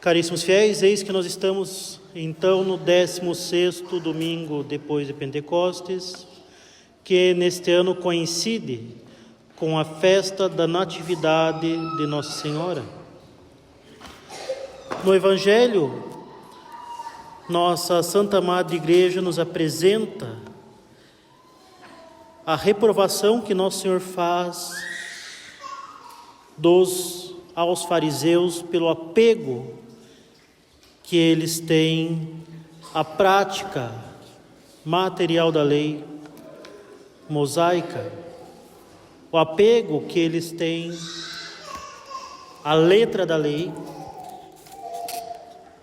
Caríssimos fiéis, eis que nós estamos então no 16º domingo depois de Pentecostes, que neste ano coincide com a festa da Natividade de Nossa Senhora. No Evangelho, nossa Santa Madre Igreja nos apresenta a reprovação que Nosso Senhor faz aos fariseus pelo apego que eles têm à prática material da lei mosaica, o apego que eles têm à letra da lei,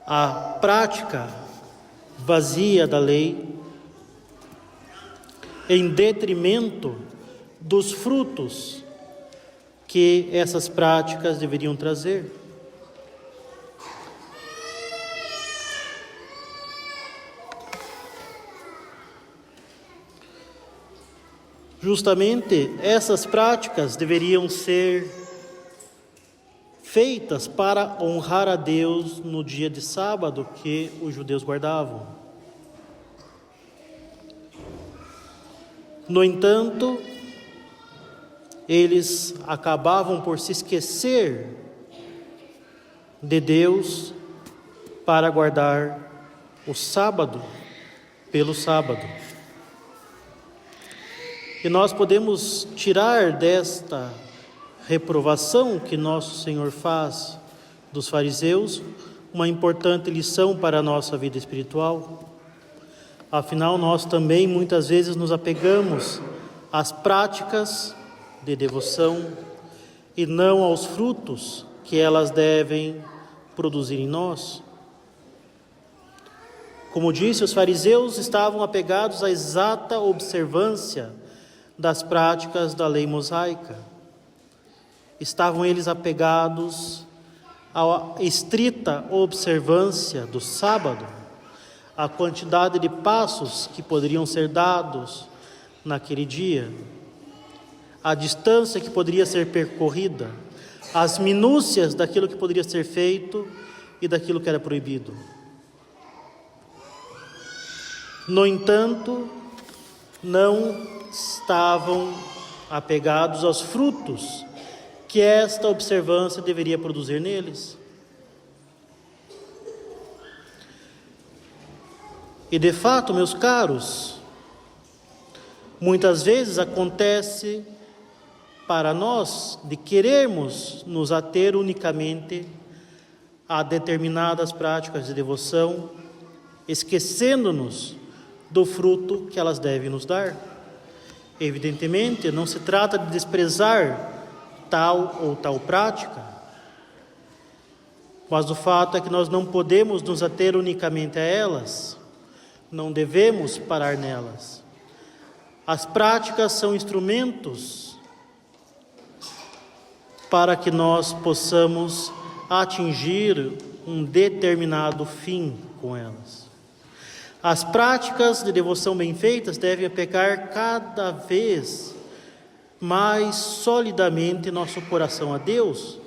à prática vazia da lei, em detrimento dos frutos que essas práticas deveriam trazer. Justamente essas práticas deveriam ser feitas para honrar a Deus no dia de sábado que os judeus guardavam. No entanto, eles acabavam por se esquecer de Deus para guardar o sábado pelo sábado. E nós podemos tirar desta reprovação que nosso Senhor faz dos fariseus uma importante lição para a nossa vida espiritual. Afinal, nós também muitas vezes nos apegamos às práticas de devoção e não aos frutos que elas devem produzir em nós. Como disse, os fariseus estavam apegados à exata observância das práticas da lei mosaica. Estavam eles apegados à estrita observância do sábado, à quantidade de passos que poderiam ser dados naquele dia, à distância que poderia ser percorrida, às minúcias daquilo que poderia ser feito e daquilo que era proibido. No entanto, não estavam apegados aos frutos que esta observância deveria produzir neles. E de fato, meus caros, muitas vezes acontece para nós de querermos nos ater unicamente a determinadas práticas de devoção, esquecendo-nos do fruto que elas devem nos dar. Evidentemente, não se trata de desprezar tal ou tal prática, mas o fato é que nós não podemos nos ater unicamente a elas, não devemos parar nelas. As práticas são instrumentos para que nós possamos atingir um determinado fim com elas. As práticas de devoção bem feitas devem apegar cada vez mais solidamente nosso coração a Deus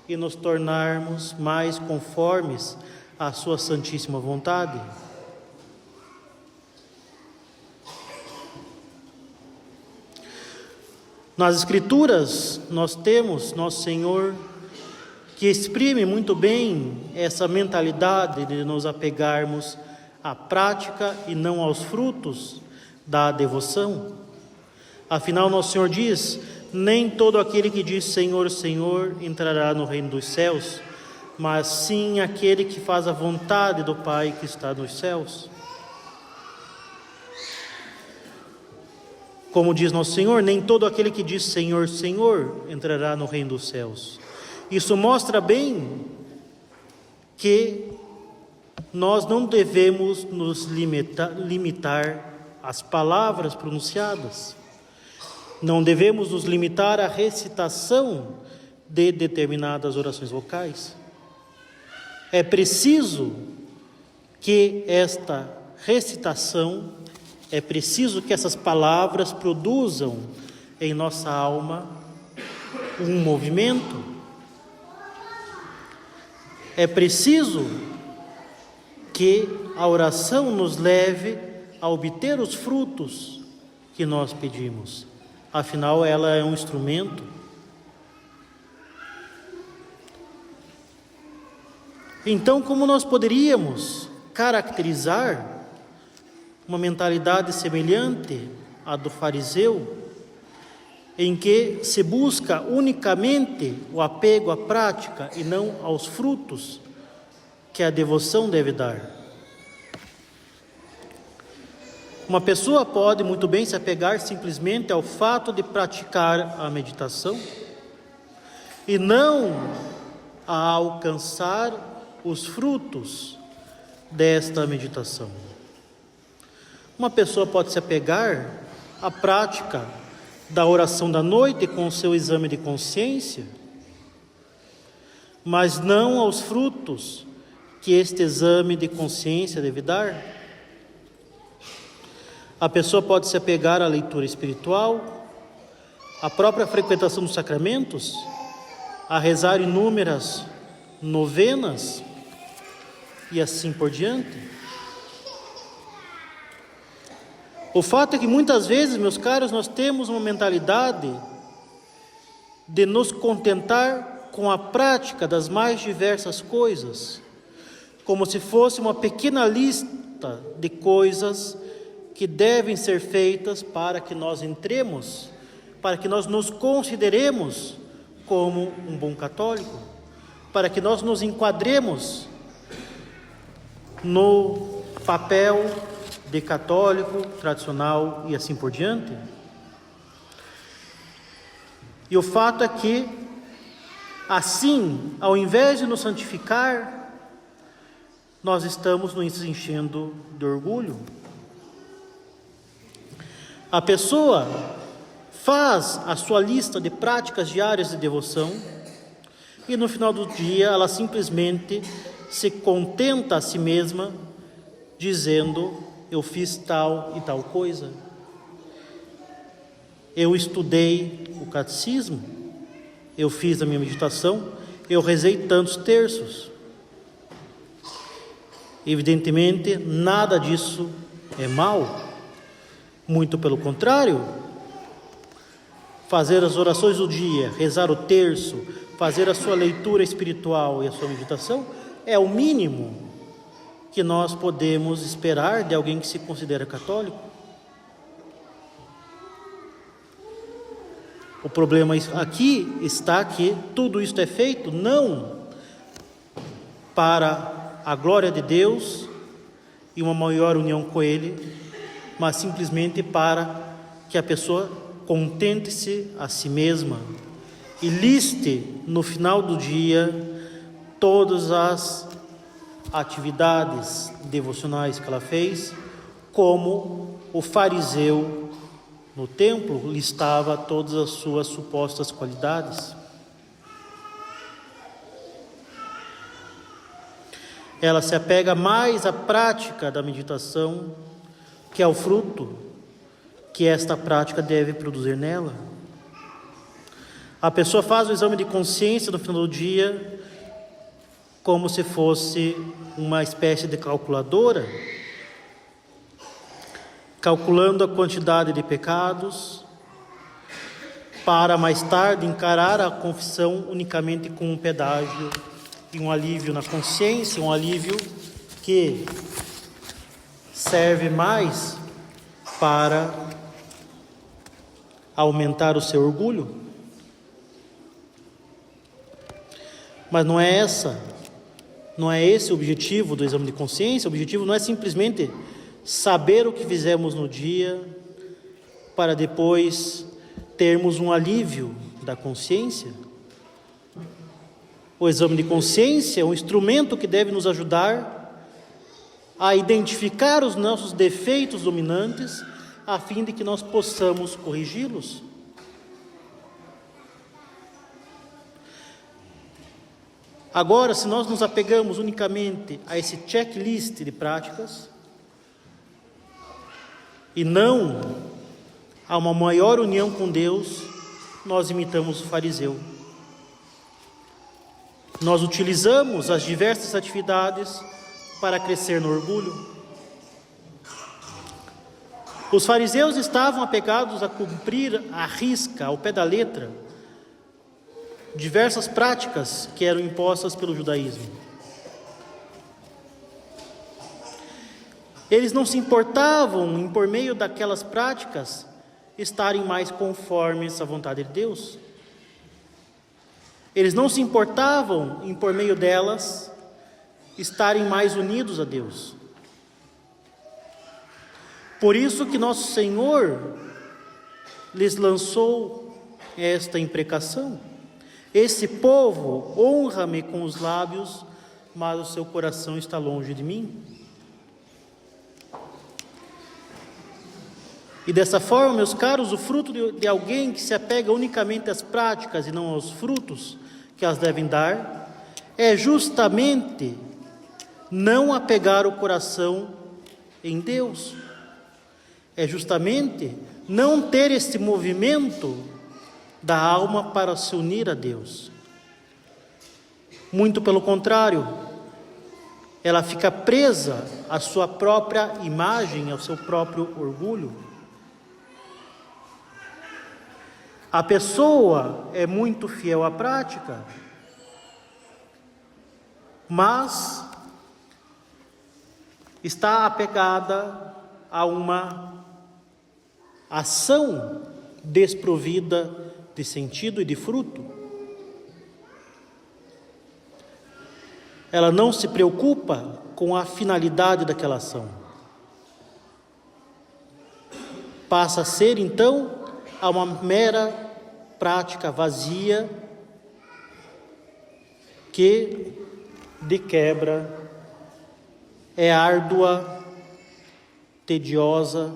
e nos tornarmos mais conformes à sua santíssima vontade. Nas Escrituras nós temos nosso Senhor que exprime muito bem essa mentalidade de nos apegarmos à prática e não aos frutos da devoção. Afinal, nosso Senhor diz: nem todo aquele que diz Senhor, Senhor entrará no reino dos céus, mas sim aquele que faz a vontade do Pai que está nos céus. Como diz nosso Senhor, nem todo aquele que diz Senhor, Senhor entrará no reino dos céus. Isso mostra bem que nós não devemos nos limitar às palavras pronunciadas. Não devemos nos limitar à recitação de determinadas orações vocais. É preciso que esta recitação, é preciso que essas palavras produzam em nossa alma um movimento. É preciso que a oração nos leve a obter os frutos que nós pedimos. Afinal, ela é um instrumento. Então, como nós poderíamos caracterizar uma mentalidade semelhante à do fariseu, em que se busca unicamente o apego à prática e não aos frutos que a devoção deve dar? Uma pessoa pode muito bem se apegar simplesmente ao fato de praticar a meditação e não a alcançar os frutos desta meditação. Uma pessoa pode se apegar à prática da oração da noite com o seu exame de consciência, mas não aos frutos que este exame de consciência deve dar. A pessoa pode se apegar à leitura espiritual, à própria frequentação dos sacramentos, a rezar inúmeras novenas e assim por diante. O fato é que muitas vezes, meus caros, nós temos uma mentalidade de nos contentar com a prática das mais diversas coisas, como se fosse uma pequena lista de coisas que devem ser feitas para que nós entremos, para que nós nos consideremos como um bom católico, para que nós nos enquadremos no papel de católico tradicional e assim por diante. E o fato é que, assim, ao invés de nos santificar, nós estamos nos enchendo de orgulho. A pessoa faz a sua lista de práticas diárias de devoção e no final do dia ela simplesmente se contenta a si mesma dizendo: eu fiz tal e tal coisa, eu estudei o catecismo, eu fiz a minha meditação, eu rezei tantos terços. Evidentemente, nada disso é mal. Muito pelo contrário, fazer as orações do dia, rezar o terço, fazer a sua leitura espiritual e a sua meditação é o mínimo que nós podemos esperar de alguém que se considera católico. O problema aqui está que tudo isto é feito não para a glória de Deus e uma maior união com Ele, mas simplesmente para que a pessoa contente-se a si mesma e liste no final do dia todas as atividades devocionais que ela fez, como o fariseu no templo listava todas as suas supostas qualidades. Ela se apega mais à prática da meditação que ao fruto que esta prática deve produzir nela. A pessoa faz o exame de consciência no final do dia como se fosse uma espécie de calculadora, calculando a quantidade de pecados, para mais tarde encarar a confissão unicamente com um pedágio e um alívio na consciência, um alívio que serve mais para aumentar o seu orgulho. Mas não é esse o objetivo do exame de consciência. O objetivo não é simplesmente saber o que fizemos no dia para depois termos um alívio da consciência. O exame de consciência é um instrumento que deve nos ajudar a identificar os nossos defeitos dominantes, a fim de que nós possamos corrigi-los. Agora, se nós nos apegamos unicamente a esse checklist de práticas, e não a uma maior união com Deus, nós imitamos o fariseu. Nós utilizamos as diversas atividades para crescer no orgulho. Os fariseus estavam apegados a cumprir à risca, ao pé da letra, diversas práticas que eram impostas pelo judaísmo. Eles não se importavam em, por meio daquelas práticas, estarem mais conformes à vontade de Deus. Eles não se importavam em, por meio delas, estarem mais unidos a Deus. Por isso que nosso Senhor lhes lançou esta imprecação: esse povo honra-me com os lábios, mas o seu coração está longe de mim. E dessa forma, meus caros, o fruto de alguém que se apega unicamente às práticas e não aos frutos que elas devem dar, é justamente não apegar o coração em Deus. É justamente não ter esse movimento da alma para se unir a Deus. Muito pelo contrário, ela fica presa à sua própria imagem, ao seu próprio orgulho. A pessoa é muito fiel à prática, mas está apegada a uma ação desprovida de sentido e de fruto. Ela não se preocupa com a finalidade daquela ação. Passa a ser, então, uma mera prática vazia que, de quebra, é árdua, tediosa,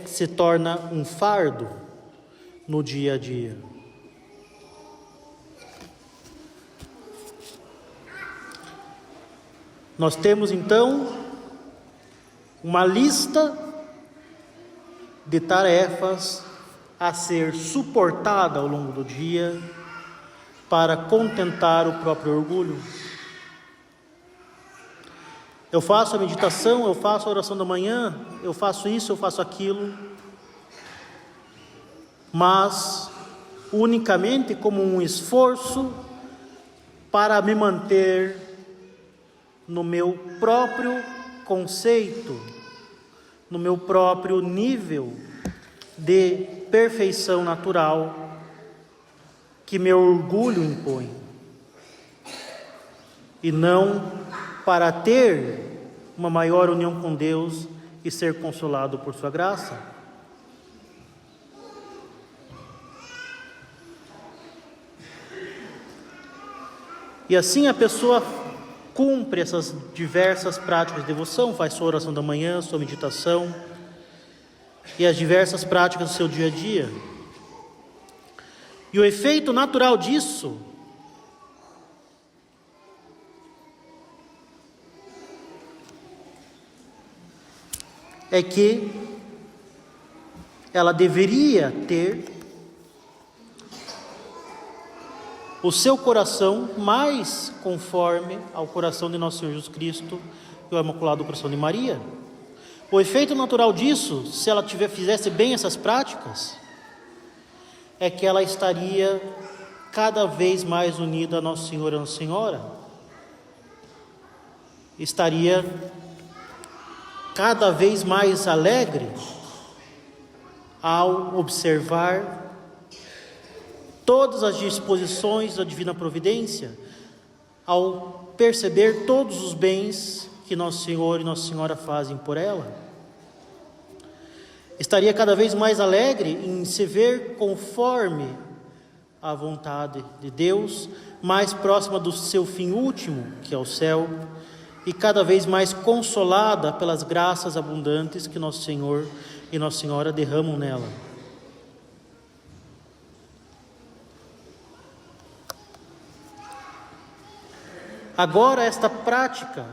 se torna um fardo no dia a dia. Nós temos então uma lista de tarefas a ser suportada ao longo do dia para contentar o próprio orgulho. Eu faço a meditação, eu faço a oração da manhã, eu faço isso, eu faço aquilo, mas unicamente como um esforço para me manter no meu próprio conceito, no meu próprio nível de perfeição natural que meu orgulho impõe, e não para ter uma maior união com Deus e ser consolado por sua graça. E assim a pessoa cumpre essas diversas práticas de devoção, faz sua oração da manhã, sua meditação e as diversas práticas do seu dia a dia. E o efeito natural disso é que ela deveria ter o seu coração mais conforme ao coração de nosso Senhor Jesus Cristo e o Imaculado Coração de Maria. O efeito natural disso, se ela fizesse bem essas práticas, é que ela estaria cada vez mais unida a Nosso Senhor e a Nossa Senhora. Estaria cada vez mais alegre ao observar todas as disposições da Divina Providência, ao perceber todos os bens que Nosso Senhor e Nossa Senhora fazem por ela. Estaria cada vez mais alegre em se ver conforme a vontade de Deus, mais próxima do seu fim último, que é o céu, e cada vez mais consolada pelas graças abundantes que Nosso Senhor e Nossa Senhora derramam nela. Agora, esta prática,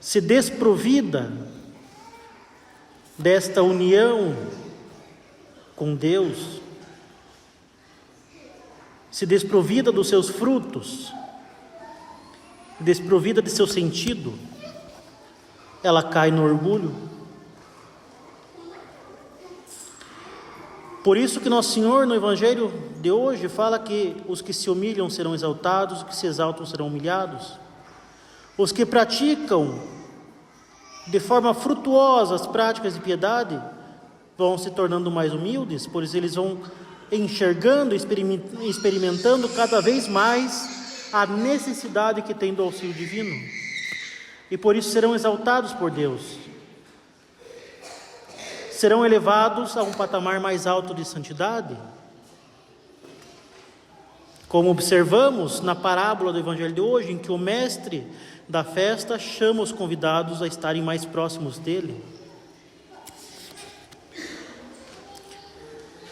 se desprovida desta união com Deus, se desprovida dos seus frutos, desprovida de seu sentido, ela cai no orgulho. Por isso que Nosso Senhor, no Evangelho de hoje, fala que os que se humilham serão exaltados, os que se exaltam serão humilhados. Os que praticam de forma frutuosa as práticas de piedade vão se tornando mais humildes, pois eles vão enxergando, experimentando cada vez mais a necessidade que tem do auxílio divino. E por isso serão exaltados por Deus. Serão elevados a um patamar mais alto de santidade. Como observamos na parábola do Evangelho de hoje, em que o mestre da festa chama os convidados a estarem mais próximos dele.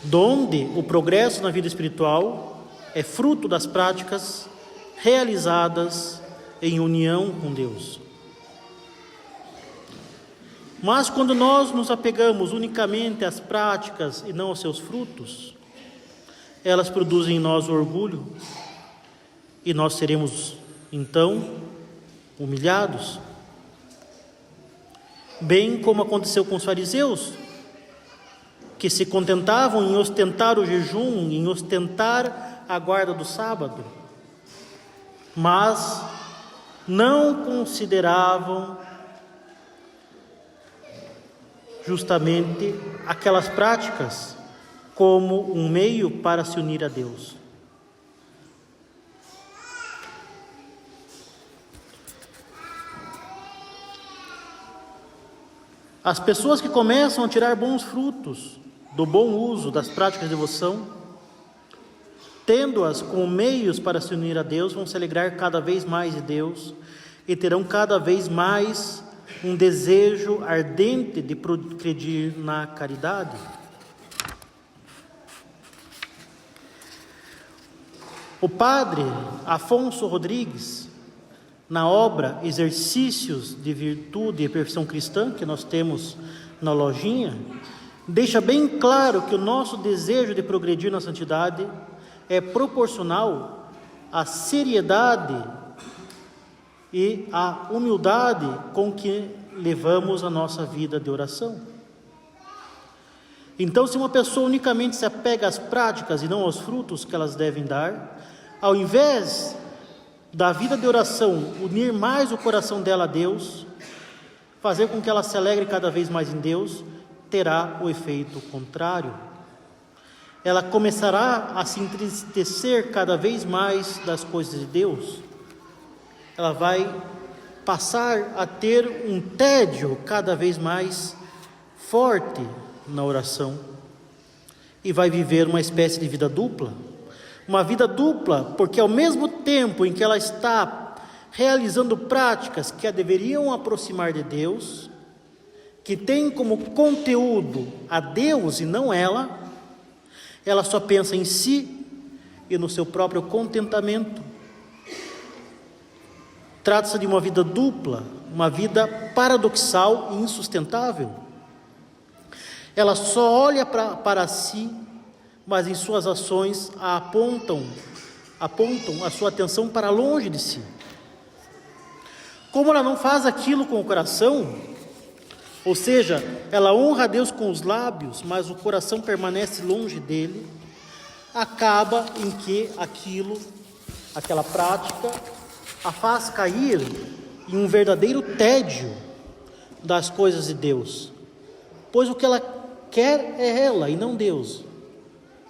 Donde o progresso na vida espiritual é fruto das práticas realizadas em união com Deus. Mas quando nós nos apegamos unicamente às práticas e não aos seus frutos, elas produzem em nós o orgulho e nós seremos então humilhados. Bem como aconteceu com os fariseus, que se contentavam em ostentar o jejum, em ostentar a guarda do sábado, mas não consideravam justamente aquelas práticas como um meio para se unir a Deus. As pessoas que começam a tirar bons frutos do bom uso das práticas de devoção, tendo-as como meios para se unir a Deus, vão se alegrar cada vez mais de Deus e terão cada vez mais um desejo ardente de progredir na caridade. O padre Afonso Rodrigues, na obra Exercícios de Virtude e Perfeição Cristã, que nós temos na lojinha, deixa bem claro que o nosso desejo de progredir na santidade é proporcional à seriedade e à humildade com que levamos a nossa vida de oração. Então, se uma pessoa unicamente se apega às práticas e não aos frutos que elas devem dar, ao invés da vida de oração unir mais o coração dela a Deus, fazer com que ela se alegre cada vez mais em Deus, terá o efeito contrário. Ela começará a se entristecer cada vez mais das coisas de Deus. Ela vai passar a ter um tédio cada vez mais forte na oração e vai viver uma espécie de vida dupla. Uma vida dupla, porque ao mesmo tempo em que ela está realizando práticas que a deveriam aproximar de Deus, que tem como conteúdo a Deus e não ela só pensa em si e no seu próprio contentamento. Trata-se de uma vida dupla, uma vida paradoxal e insustentável. Ela só olha para si, mas em suas ações apontam a sua atenção para longe de si. Como ela não faz aquilo com o coração, ou seja, ela honra a Deus com os lábios, mas o coração permanece longe dele, acaba em que aquela prática a faz cair em um verdadeiro tédio das coisas de Deus, pois o que ela quer é ela e não Deus,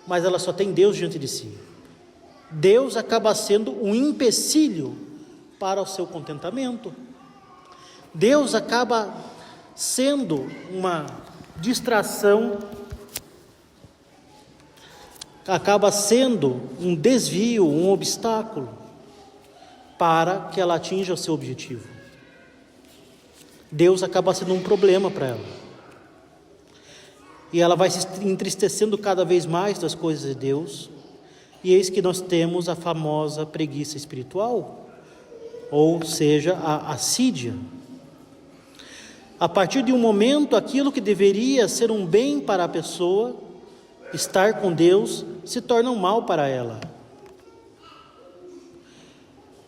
mas ela só tem Deus diante de si. Deus acaba sendo um empecilho para o seu contentamento. Deus acaba sendo uma distração, acaba sendo um desvio, um obstáculo para que ela atinja o seu objetivo. Deus acaba sendo um problema para ela. E ela vai se entristecendo cada vez mais das coisas de Deus. E eis que nós temos a famosa preguiça espiritual, ou seja, a assídia. A partir de um momento, aquilo que deveria ser um bem para a pessoa estar com Deus se torna um mal para ela.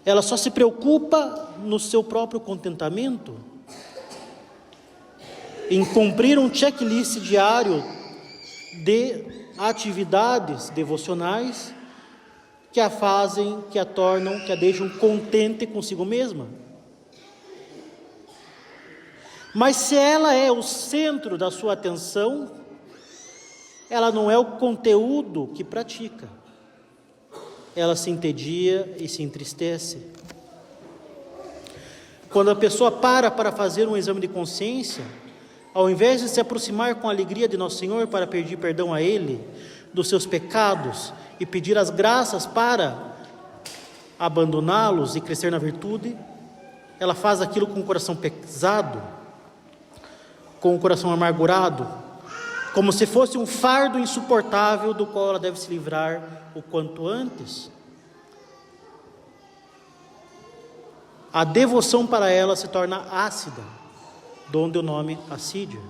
Ela só se preocupa no seu próprio contentamento, em cumprir um checklist diário de atividades devocionais que a fazem, que a tornam, que a deixam contente consigo mesma. Mas se ela é o centro da sua atenção, ela não é o conteúdo que pratica. Ela se entedia e se entristece. Quando a pessoa para fazer um exame de consciência, ao invés de se aproximar com alegria de Nosso Senhor para pedir perdão a Ele dos seus pecados e pedir as graças para abandoná-los e crescer na virtude, ela faz aquilo com o coração pesado, com o coração amargurado, como se fosse um fardo insuportável do qual ela deve se livrar o quanto antes. A devoção para ela se torna ácida, donde o nome assídia.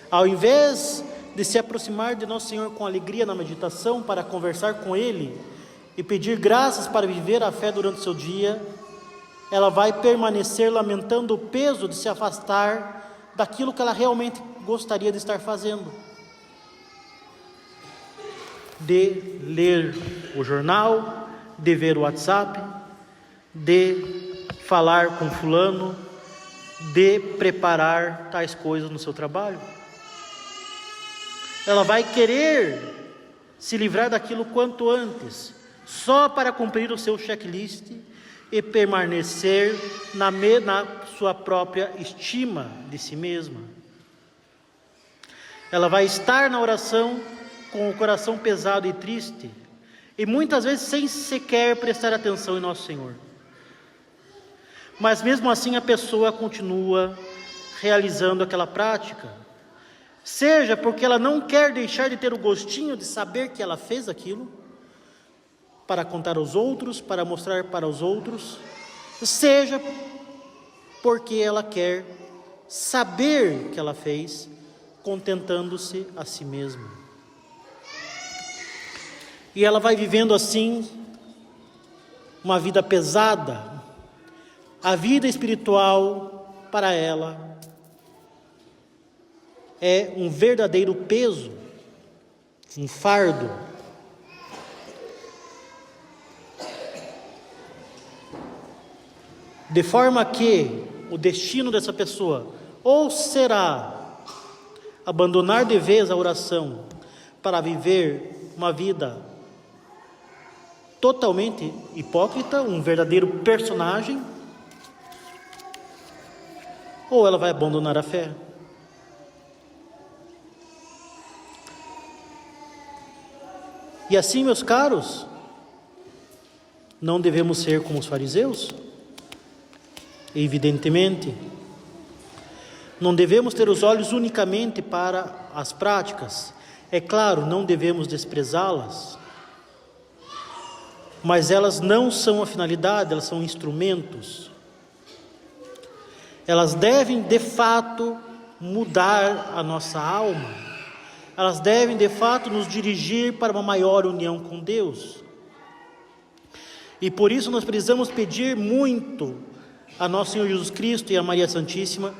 Ao invés de se aproximar de Nosso Senhor com alegria na meditação para conversar com Ele e pedir graças para viver a fé durante o seu dia, ela vai permanecer lamentando o peso de se afastar daquilo que ela realmente gostaria de estar fazendo, de ler o jornal, de ver o WhatsApp, de falar com fulano, de preparar tais coisas no seu trabalho. Ela vai querer se livrar daquilo quanto antes, só para cumprir o seu checklist e permanecer na sua própria estima de si mesma. Ela vai estar na oração com o coração pesado e triste, e muitas vezes sem sequer prestar atenção em Nosso Senhor. Mas mesmo assim a pessoa continua realizando aquela prática, seja porque ela não quer deixar de ter o gostinho de saber que ela fez aquilo, para contar aos outros, para mostrar para os outros, seja porque ela quer saber que ela fez, contentando-se a si mesma. E ela vai vivendo assim uma vida pesada. A vida espiritual para ela é um verdadeiro peso, um fardo. De forma que o destino dessa pessoa ou será abandonar de vez a oração para viver uma vida totalmente hipócrita, um verdadeiro personagem, ou ela vai abandonar a fé. E assim, meus caros, não devemos ser como os fariseus, evidentemente. Não devemos ter os olhos unicamente para as práticas. É claro, não devemos desprezá-las, mas elas não são a finalidade, elas são instrumentos. Elas devem, de fato, mudar a nossa alma. Elas devem, de fato, nos dirigir para uma maior união com Deus. E por isso nós precisamos pedir muito a Nosso Senhor Jesus Cristo e a Maria Santíssima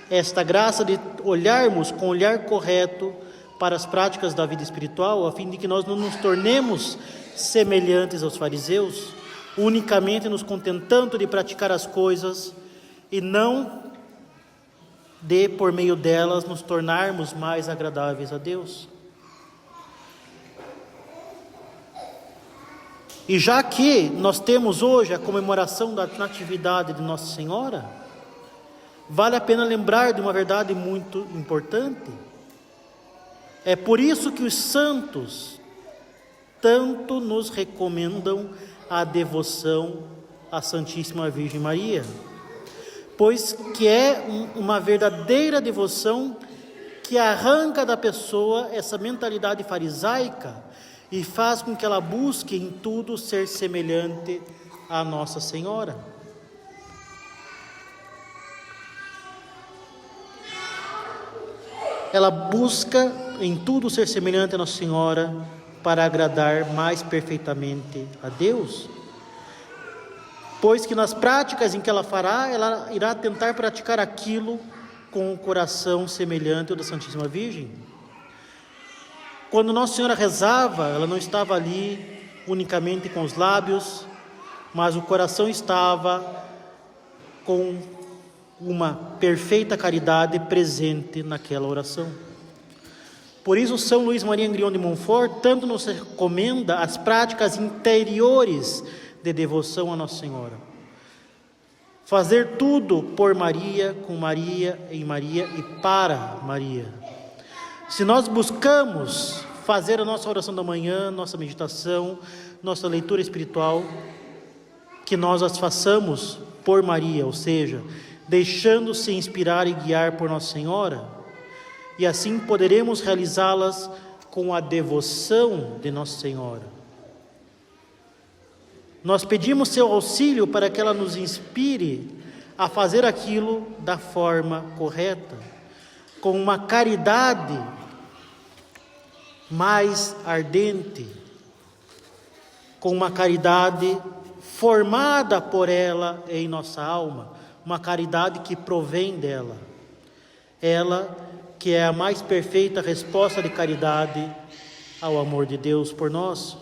esta graça de olharmos com o olhar correto para as práticas da vida espiritual, a fim de que nós não nos tornemos semelhantes aos fariseus, unicamente nos contentando de praticar as coisas e não de, por meio delas, nos tornarmos mais agradáveis a Deus. E já que nós temos hoje a comemoração da Natividade de Nossa Senhora, vale a pena lembrar de uma verdade muito importante. É por isso que os santos tanto nos recomendam a devoção à Santíssima Virgem Maria, pois que é uma verdadeira devoção que arranca da pessoa essa mentalidade farisaica e faz com que ela busque em tudo ser semelhante a Nossa Senhora. Ela busca em tudo ser semelhante a Nossa Senhora para agradar mais perfeitamente a Deus? Pois que nas práticas em que ela fará, ela irá tentar praticar aquilo com o coração semelhante ao da Santíssima Virgem. Quando Nossa Senhora rezava, ela não estava ali unicamente com os lábios, mas o coração estava com uma perfeita caridade presente naquela oração. Por isso, São Luís Maria Grignion de Montfort tanto nos recomenda as práticas interiores de devoção a Nossa Senhora. Fazer tudo por Maria, com Maria, em Maria e para Maria. Se nós buscamos fazer a nossa oração da manhã, nossa meditação, nossa leitura espiritual, que nós as façamos por Maria, ou seja, deixando-se inspirar e guiar por Nossa Senhora, e assim poderemos realizá-las com a devoção de Nossa Senhora. Nós pedimos seu auxílio para que ela nos inspire a fazer aquilo da forma correta, com uma caridade mais ardente, com uma caridade formada por ela em nossa alma, uma caridade que provém dela. Ela que é a mais perfeita resposta de caridade ao amor de Deus por nós.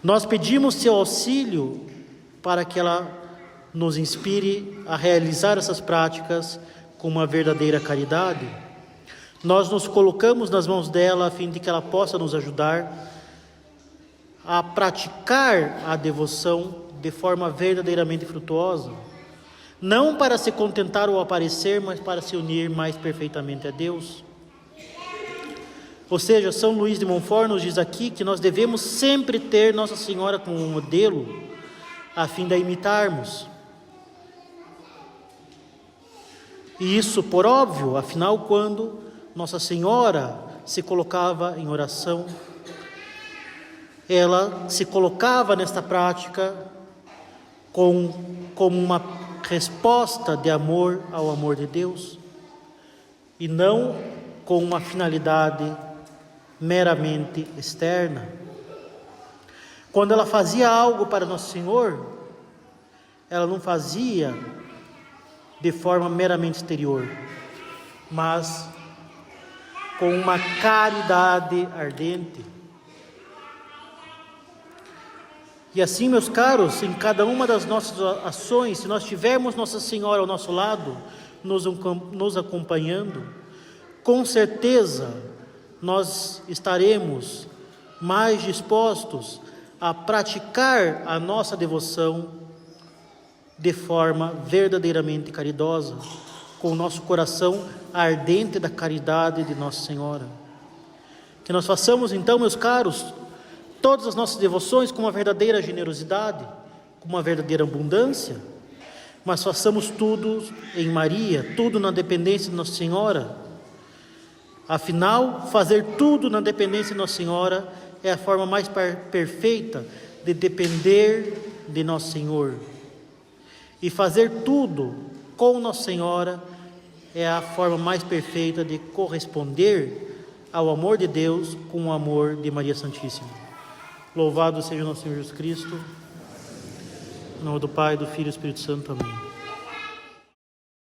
Nós pedimos seu auxílio para que ela nos inspire a realizar essas práticas com uma verdadeira caridade. Nós nos colocamos nas mãos dela a fim de que ela possa nos ajudar a praticar a devoção de forma verdadeiramente frutuosa, não para se contentar ou aparecer, mas para se unir mais perfeitamente a Deus. Ou seja, São Luís de Montfort nos diz aqui que nós devemos sempre ter Nossa Senhora como um modelo, a fim de a imitarmos. E isso por óbvio, afinal, quando Nossa Senhora se colocava em oração, ela se colocava nesta prática como uma resposta de amor ao amor de Deus, e não com uma finalidade meramente externa. Quando ela fazia algo para Nosso Senhor, ela não fazia de forma meramente exterior, mas com uma caridade ardente. E assim, meus caros, em cada uma das nossas ações, se nós tivermos Nossa Senhora ao nosso lado, nos acompanhando, com certeza nós estaremos mais dispostos a praticar a nossa devoção de forma verdadeiramente caridosa, com o nosso coração ardente da caridade de Nossa Senhora. Que nós façamos então, meus caros, todas as nossas devoções com uma verdadeira generosidade, com uma verdadeira abundância, mas façamos tudo em Maria, tudo na dependência de Nossa Senhora. Afinal, fazer tudo na dependência de Nossa Senhora é a forma mais perfeita de depender de Nosso Senhor. E fazer tudo com Nossa Senhora é a forma mais perfeita de corresponder ao amor de Deus com o amor de Maria Santíssima. Louvado seja nosso Senhor Jesus Cristo. Em nome do Pai, do Filho e do Espírito Santo. Amém.